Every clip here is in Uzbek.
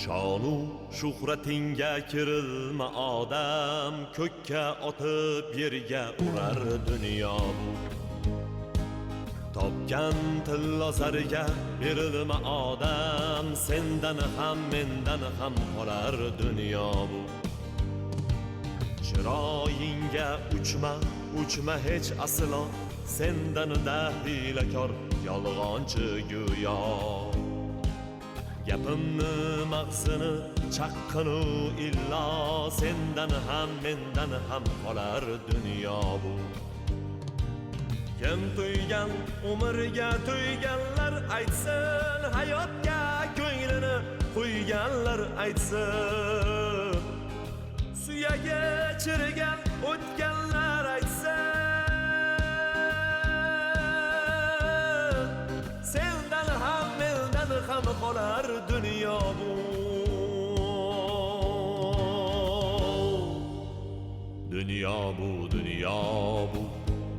Shonu shuhratingga kirilma odam, ko'kka otib yerga urar dunyo bu. Topgan tillo zariga berilma odam, sendan ham mendan ham qolar dunyo bu. Chiroyingga uchma hech aslo, sendan dahlakor yolg'onchi go'yo. Gapimni mag'zini chaqqinu illo, sendan ham mendan ham qolar dunyo bu. Kim to'ygan umrga to'yganlar aytsin, hayotga ko'nglini qo'yganlar aytsin. Suyagi chirigan o'tganlar aytsin, sendan ham mendan ham qolar dunyo bu. Dunyo bu, dunyo bu,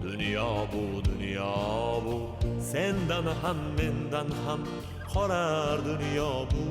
dunyo bu, dunyo bu, sendan ham mendan ham qolar dunyo bu.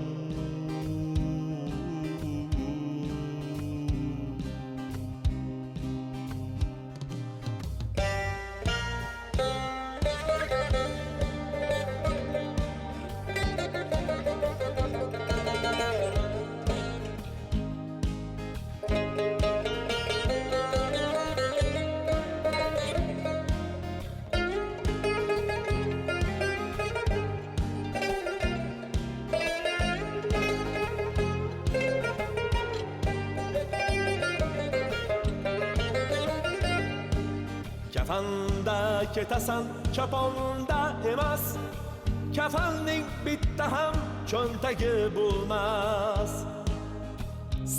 Kafanda ketasan, kaponda emas. Kafanning bitta ham cho'ntagi bo'lmas.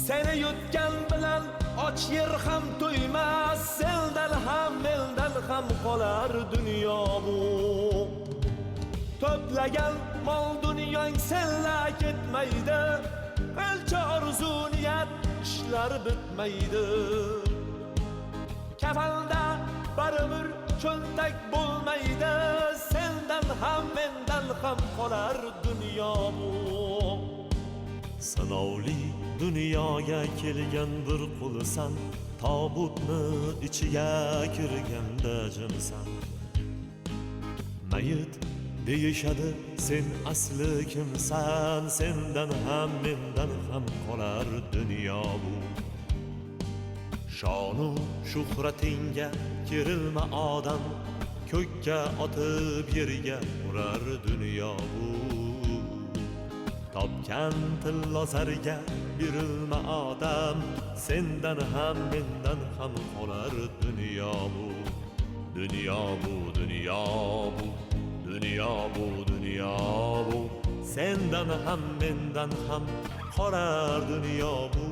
Seni yutgan bilan och yer ham to'ymas. Sendan ham mendan ham qolar dunyo bu. To'plagan mol dunyong senla ketmaydi. Qancha orzu niyat ishlar bitmaydi. Kafanda baribir cho'ntak bo'lmaydi. Sendan ham mendan ham qolar dunyo bu. Sinovli dunyoga kelgan bir qulsan, tobutni ichiga kirganda jimsan. Mayit deyishadi, sen asli kimsan? Sendan ham mendan ham qolar dunyo bu. Shonu shuhratingga kirilma odam, ko'kka otib yerga urar dunyo bu. Topgan tillo zariga berilma odam, sendan ham mendan ham qolar dunyo bu. Dunyo bu, dunyo bu, dunyo bu, dunyo bu, sendan ham mendan ham qolar dunyo bu.